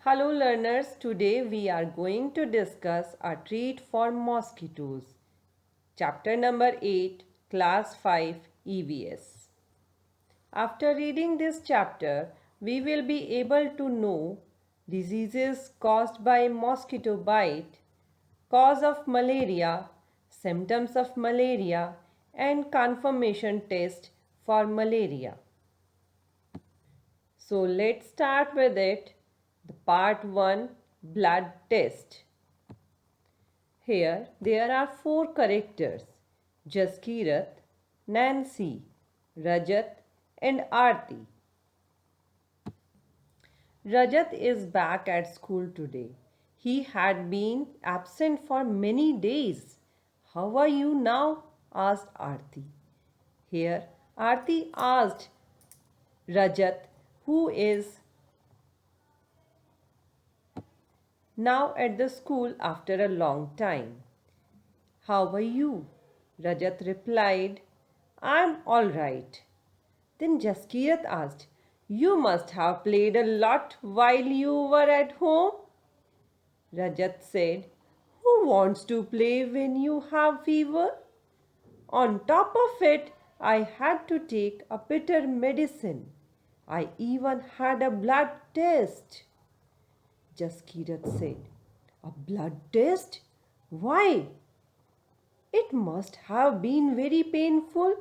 Hello learners, today we are going to discuss a treat for mosquitoes. Chapter number 8, Class 5 EVS. After reading this chapter, we will be able to know diseases caused by mosquito bite, cause of malaria, symptoms of malaria, and confirmation test for malaria. So let's start with it. The part 1, blood test. Here there are 4 characters: Jaskirat, Nancy, Rajat and Aarti. Rajat is back at school today. He had been absent for many days. How are you now? Asked Aarti. Here Aarti asked Rajat, who is now at the school after a long time. How are you? Rajat replied, I'm all right. Then Jaskirat asked, you must have played a lot while you were at home? Rajat said, who wants to play when you have fever? On top of it, I had to take a bitter medicine. I even had a blood test. Jaskirat said, a blood test? Why? It must have been very painful.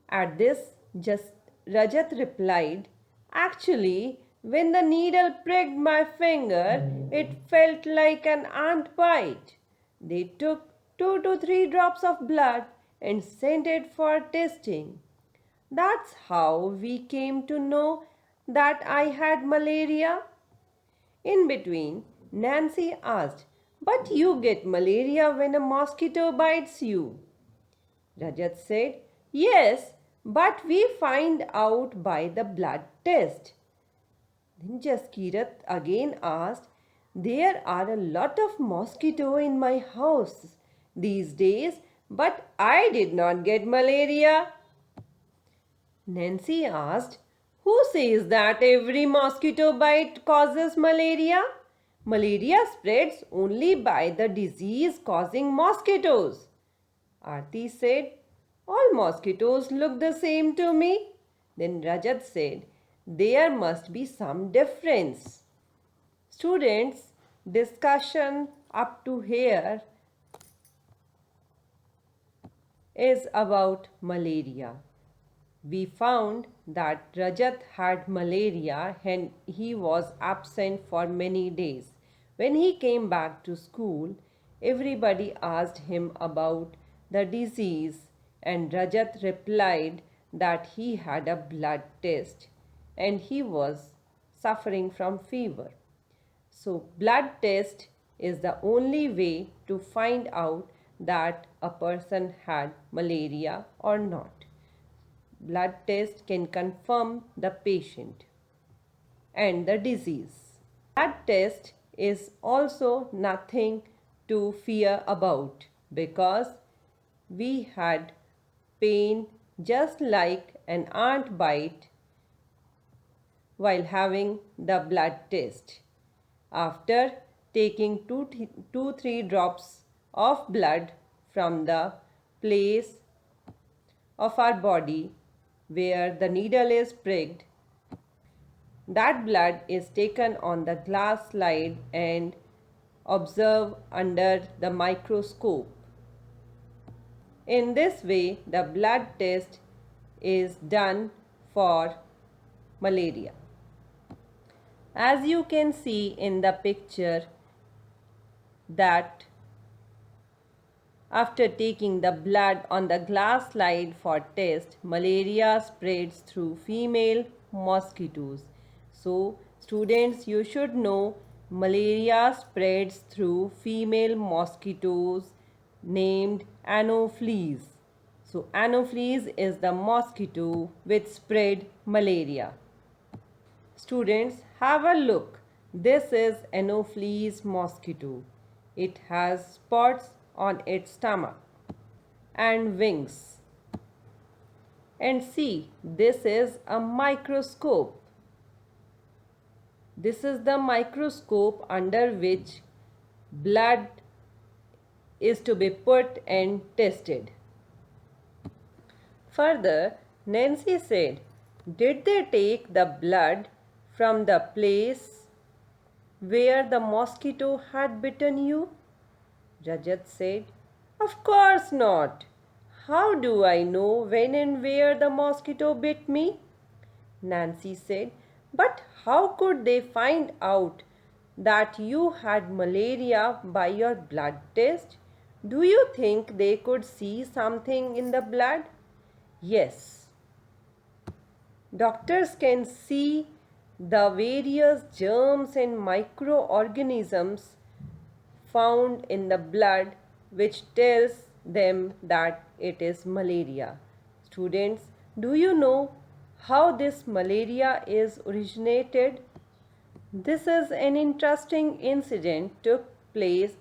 At this, just Rajat replied, actually, when the needle pricked my finger, it felt like an ant bite. They took 2 to 3 drops of blood and sent it for testing. That's how we came to know that I had malaria. In between, Nancy asked, but you get malaria when a mosquito bites you. Rajat said, yes, but we find out by the blood test. Then Jaskirat again asked, there are a lot of mosquito in my house these days, but I did not get malaria. Nancy asked, who says that every mosquito bite causes malaria? Malaria spreads only by the disease causing mosquitoes. Aarti said, all mosquitoes look the same to me. Then Rajat said, there must be some difference. Students, discussion up to here is about malaria. We found that Rajat had malaria and he was absent for many days. When he came back to school, everybody asked him about the disease and Rajat replied that he had a blood test and he was suffering from fever. So blood test is the only way to find out that a person had malaria or not. Blood test can confirm the patient and the disease. Blood test is also nothing to fear about because we had pain just like an ant bite while having the blood test. After taking 2-3 drops of blood from the place of our body where the needle is pricked, that blood is taken on the glass slide and observed under the microscope. In this way, the blood test is done for malaria. As you can see in the picture that after taking the blood on the glass slide for test, malaria spreads through female mosquitoes. So, students, you should know malaria spreads through female mosquitoes named Anopheles. So, Anopheles is the mosquito which spread malaria. Students, have a look. This is Anopheles mosquito. It has spots on its stomach and wings. And see, this is a microscope. This is the microscope under which blood is to be put and tested. Further, Nancy said, did they take the blood from the place where the mosquito had bitten you? Rajat said, of course not. How do I know when and where the mosquito bit me? Nancy said, but how could they find out that you had malaria by your blood test? Do you think they could see something in the blood? Yes. Doctors can see the various germs and microorganisms found in the blood which tells them that it is malaria. Students, do you know how this malaria is originated? This is an interesting incident took place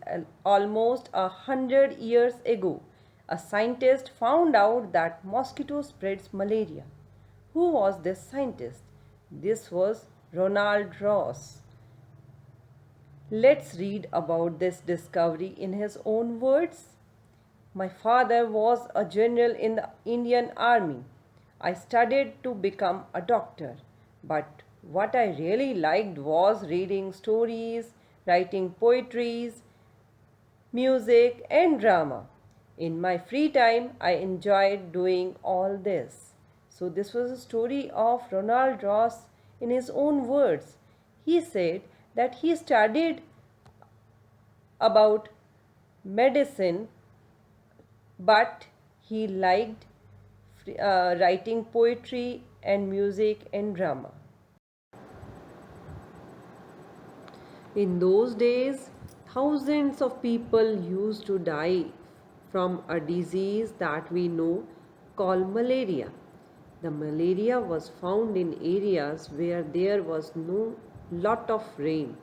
almost 100 years ago. A scientist found out that mosquito spreads malaria. Who was this scientist? This was Ronald Ross. Let's read about this discovery in his own words. My father was a general in the Indian Army. I studied to become a doctor, but what I really liked was reading stories, writing poetries, music, and drama. In my free time, I enjoyed doing all this. So, this was a story of Ronald Ross in his own words. He said that he studied about medicine, but he liked writing poetry and music and drama. In those days, thousands of people used to die from a disease that we know called malaria. The malaria was found in areas where there was no lot of rain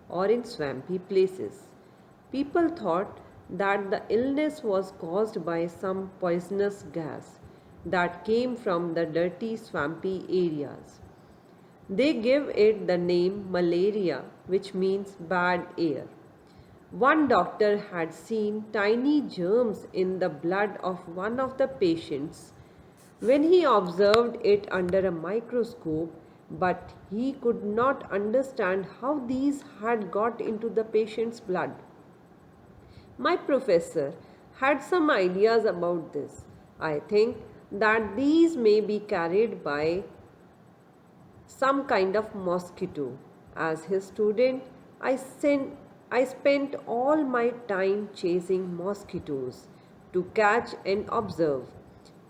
or in swampy places. People thought that the illness was caused by some poisonous gas that came from the dirty swampy areas. They give it the name malaria, which means bad air. One doctor had seen tiny germs in the blood of one of the patients when he observed it under a microscope, but he could not understand how these had got into the patient's blood. My professor had some ideas about this. I think that these may be carried by some kind of mosquito. As his student, I spent all my time chasing mosquitoes to catch and observe.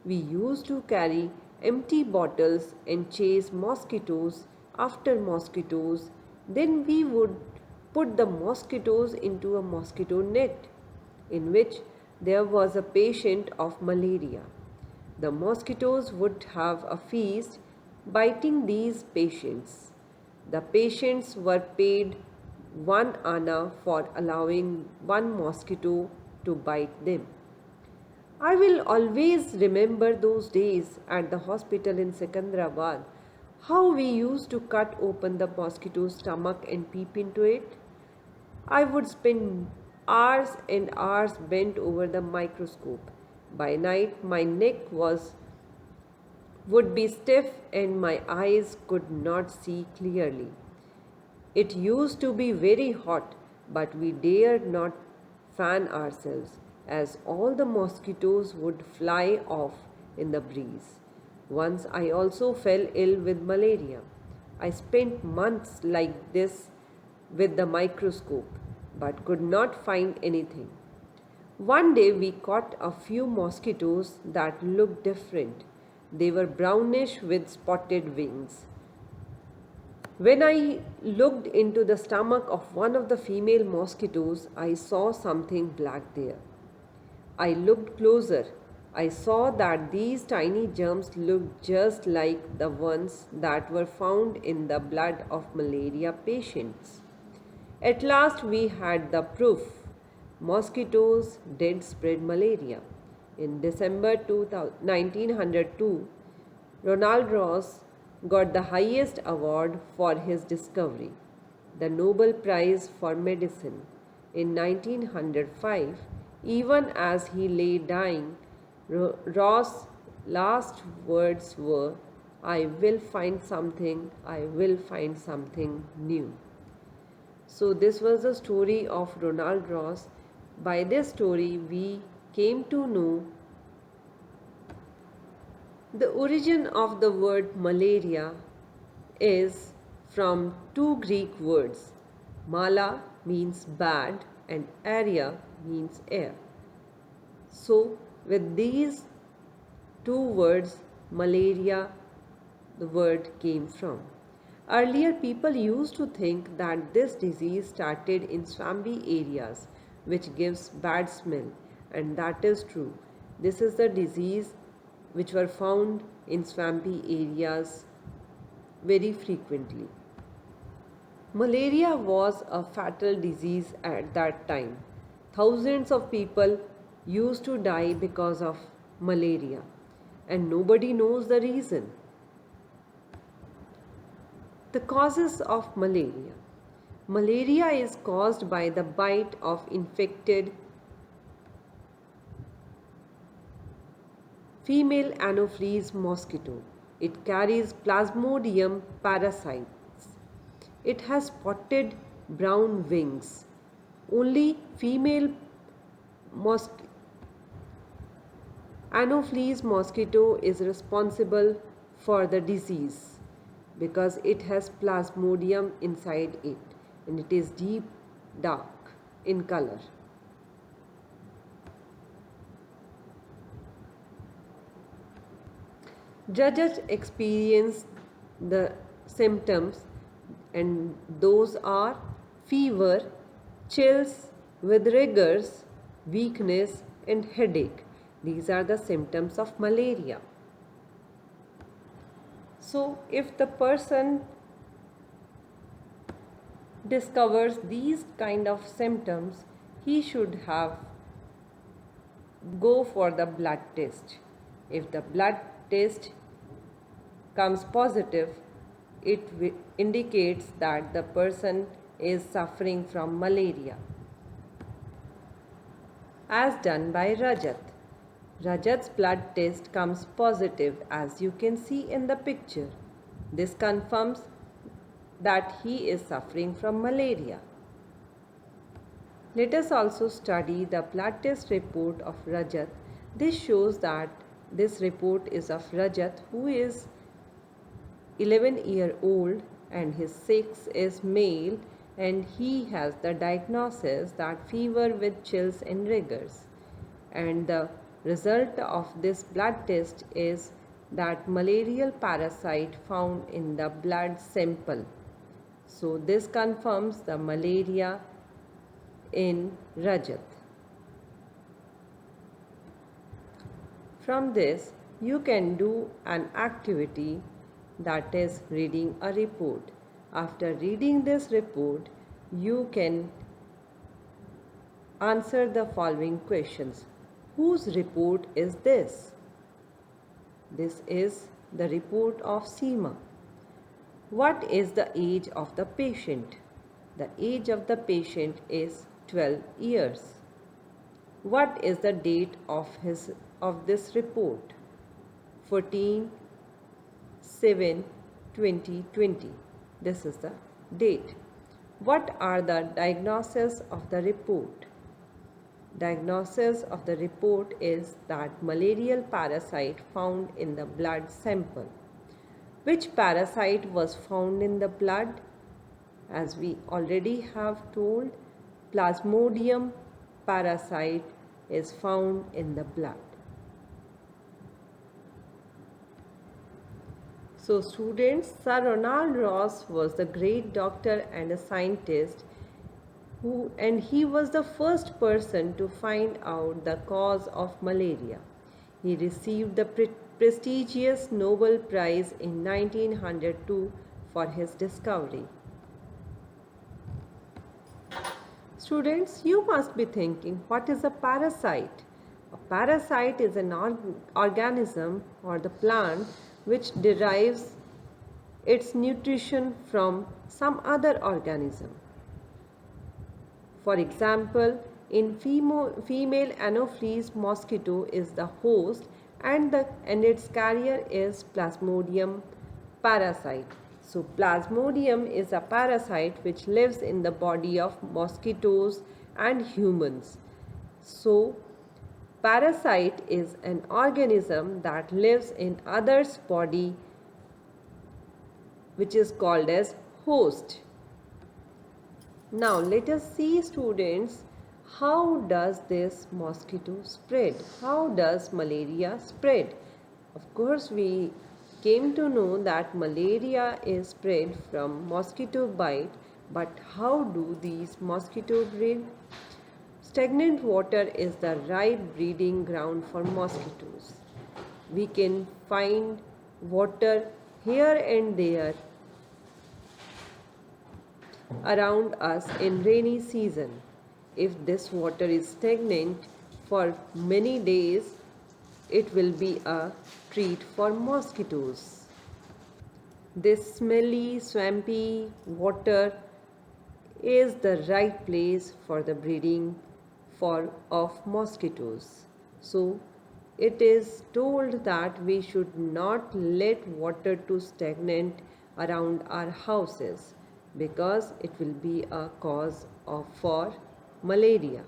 We used to carry empty bottles and chase mosquitoes after mosquitoes. Then we would put the mosquitoes into a mosquito net in which there was a patient of malaria. The mosquitoes would have a feast biting these patients. The patients were paid 1 anna for allowing one mosquito to bite them. I will always remember those days at the hospital in Secunderabad, how we used to cut open the mosquito's stomach and peep into it. I would spend hours and hours bent over the microscope. By night, my neck would be stiff and my eyes could not see clearly. It used to be very hot, but we dared not fan ourselves, as all the mosquitoes would fly off in the breeze. Once I also fell ill with malaria. I spent months like this with the microscope, but could not find anything. One day we caught a few mosquitoes that looked different. They were brownish with spotted wings. When I looked into the stomach of one of the female mosquitoes, I saw something black there. I looked closer. I saw that these tiny germs looked just like the ones that were found in the blood of malaria patients. At last we had the proof. Mosquitoes did spread malaria. In December 1902, Ronald Ross got the highest award for his discovery. the Nobel Prize for Medicine. In 1905, even as he lay dying, Ross' last words were, "I will find something, I will find something new." So, this was the story of Ronald Ross. By this story, we came to know the origin of the word malaria is from two Greek words. Mala means bad and area means air. So, with these two words, malaria, the word came from. Earlier, people used to think that this disease started in swampy areas, which gives bad smell, and that is true. This is the disease which were found in swampy areas very frequently. Malaria was a fatal disease at that time. Thousands of people used to die because of malaria, and nobody knows the reason. The causes of malaria. Malaria is caused by the bite of infected female Anopheles mosquito. It carries Plasmodium parasites. It has spotted brown wings. Only female Anopheles mosquito is responsible for the disease because it has Plasmodium inside it, and it is deep dark in color. Judges experience the symptoms, and those are fever, chills with rigors, weakness, and headache. These are the symptoms of malaria. So, if the person discovers these kind of symptoms, he should have go for the blood test. If the blood test comes positive, it indicates that the person is suffering from malaria. As done by Rajat. Rajat's blood test comes positive, as you can see in the picture. This confirms that he is suffering from malaria. Let us also study the blood test report of Rajat. This shows that this report is of Rajat, who is 11-year-old and his sex is male, and he has the diagnosis that fever with chills and rigors. And the result of this blood test is that malarial parasite found in the blood sample. So this confirms the malaria in Rajat. From this, you can do an activity, that is reading a report. After reading this report, you can answer the following questions. Whose report is this? This is the report of Seema. What is the age of the patient? The age of the patient is 12 years. What is the date of this report? 14/7/2020. This is the date. What are the diagnoses of the report? Diagnosis of the report is that malarial parasite found in the blood sample. Which parasite was found in the blood? As we already have told, Plasmodium parasite is found in the blood. So students, Sir Ronald Ross was the great doctor and a scientist and he was the first person to find out the cause of malaria. He received the prestigious Nobel Prize in 1902 for his discovery. Students, you must be thinking, what is a parasite? A parasite is an organism or the plant which derives its nutrition from some other organism. For example, in female Anopheles mosquito is the host and its carrier is Plasmodium parasite. So Plasmodium is a parasite which lives in the body of mosquitoes and humans. So parasite is an organism that lives in others' body which is called as host. Now let us see, students, how does this mosquito spread? How does malaria spread? Of course, we came to know that malaria is spread from mosquito bite, but how do these mosquitoes breed? Stagnant water is the right breeding ground for mosquitoes. We can find water here and there around us in rainy season. If this water is stagnant for many days, it will be a treat for mosquitoes. This smelly, swampy water is the right place for the breeding of mosquitoes. So it is told that we should not let water to stagnant around our houses because it will be a cause for malaria.